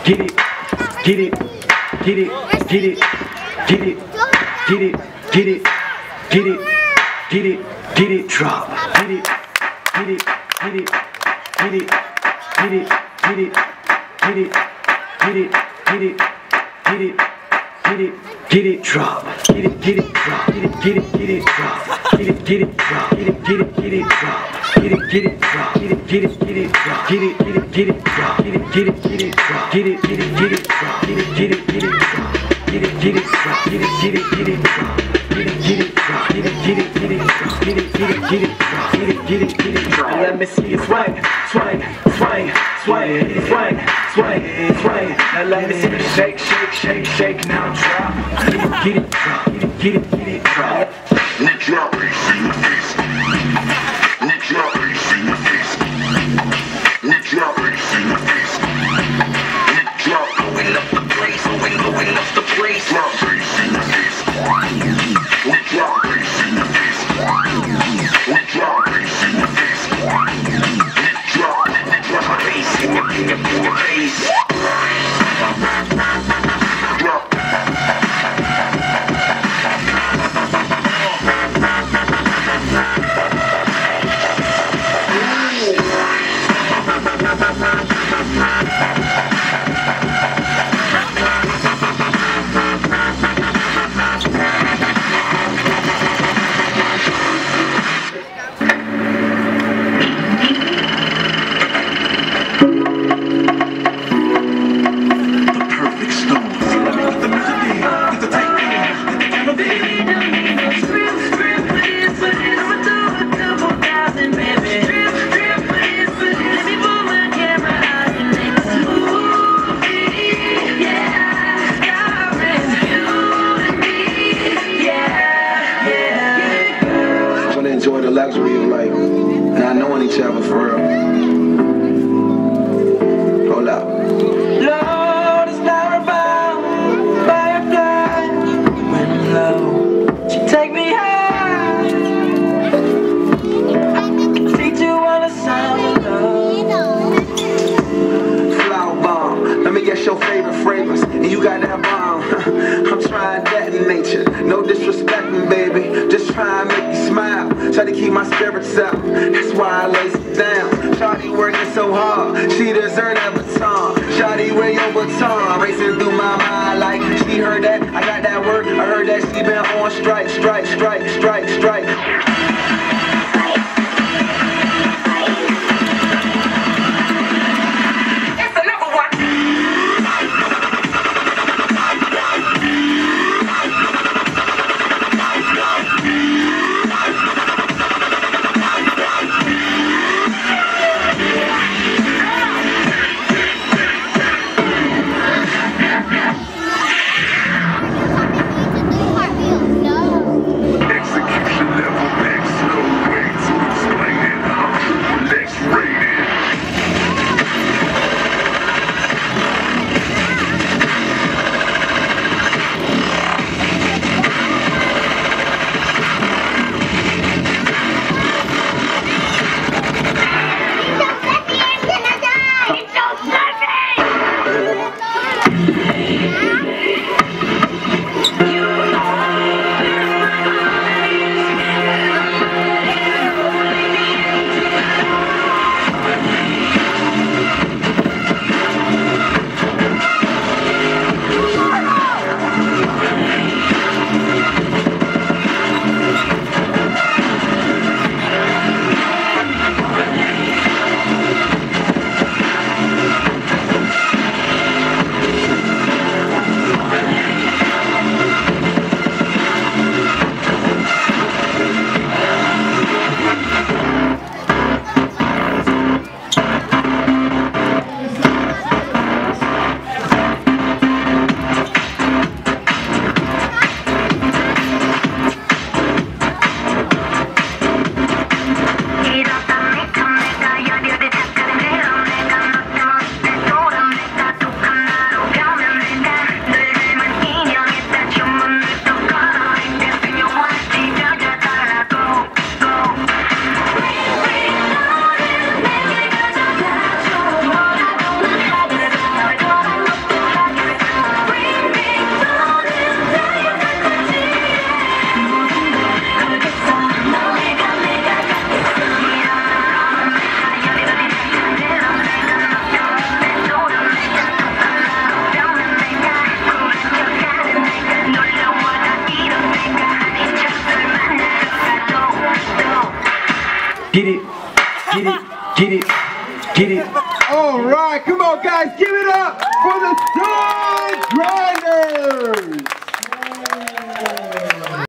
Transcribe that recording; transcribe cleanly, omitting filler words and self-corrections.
get it, get it, get it, get it, get it, get it, get it, get it, get it, get it, drop, get it, get it, get it, get it, get it, get it, get it, get it, get it, get it, get it, get it, drop, get it, drop, get it, drop, get it, drop, get it, drop, get it, drop, get it, drop, get it, drop, get it, drop, get it, drop, get it, drop, get it, drop, get it, drop, get it, drop, get it, drop, get it, drop, get it, drop. Let me see you swing, swing, swing, swing, swing, swing, swing. Now let me see you shake, shake, shake, shake. Now drop, get it, drop, get it, drop. We drop bass in your face. We drop bass in your face. We drop bass in your face. We drop going up the place, going up the place. Drop bass in your face. We drop bass in your face. We drop bass in your face. We drop bass in your face. Drop. Enjoy the luxury of life, not knowing each other for real. Hold up. Lord, it's not about firefly. When I'm low, she take me high. Teach you all the sound of love. Flower bomb, let me guess your favorite fragrance, and you got that bomb. I'm trying that in nature, no disrespecting, baby. Just try and make you smile. Try to keep my spirits up, that's why I lace it down. Shawty working so hard, she deserve a baton. Shawty, wear your baton, racing through my mind like she heard that. I got that work, I heard that she been on strike, strike, strike, strike, strike. Execution level. get it, get it, get it, get it. All right, come on, guys, give it up for the Grinderz.